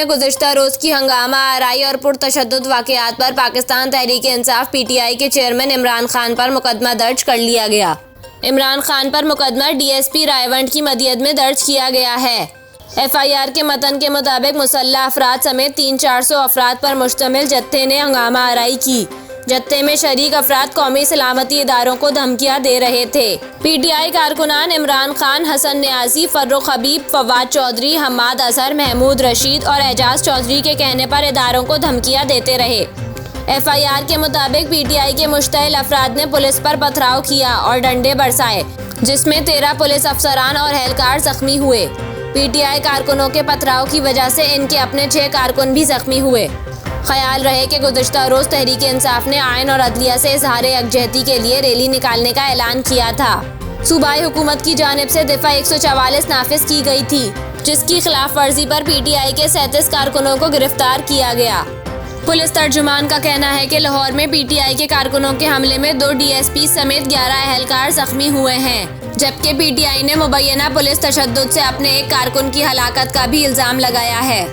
में गुज़िश्ता रोज़ की हंगामा आराई और पुरतशद्दुद वाक़यात पर पाकिस्तान तहरीक-ए-इंसाफ PTI के चेयरमैन इमरान खान पर मुकदमा दर्ज कर लिया गया। इमरान खान पर मुकदमा DSP रायवंड की मदीयत में दर्ज किया गया है। FIR के मतन के मुताबिक मुसल्लह अफराद समेत 300-400 अफराद पर मुश्तमिल जत्थे ने हंगामा आराई की। जत्थे में शरीक अफराद कौमी सलामती इदारों को धमकियां दे रहे थे। PTI कारकुनान इमरान खान, हसन न्याजी, फर्रुख हबीब, फवाद चौधरी, हम्माद अजहर, महमूद रशीद और एजाज चौधरी के कहने पर इदारों को धमकियां देते रहे। FIR के मुताबिक PTI के मुश्तइल अफराद ने पुलिस पर पथराव किया और डंडे बरसाए, जिसमें 13 पुलिस अफसरान और एहलकार जख्मी हुए। PTI कारकुनों के पथराव की वजह से इनके अपने 6 कारकुन भी जख्मी हुए। ख्याल रहे कि गुज़िश्ता रोज़ तहरीक-ए-इंसाफ ने आइन और अदलिया से इज़हार यकजहती के लिए रैली निकालने का ऐलान किया था। सूबाई हुकूमत की जानिब से दिफा 144 नाफिज की गई थी, जिसकी खिलाफ वर्जी पर PTI के 37 कारकुनों को गिरफ्तार किया गया। पुलिस तर्जुमान का कहना है कि लाहौर में PTI के कारकुनों के हमले में 2 DSP समेत 11 एहलकार जख्मी हुए हैं, जबकि PTI ने मुबैना पुलिस तशद्दुद से अपने एक कारकुन की हलाकत का भी इल्ज़ाम लगाया है।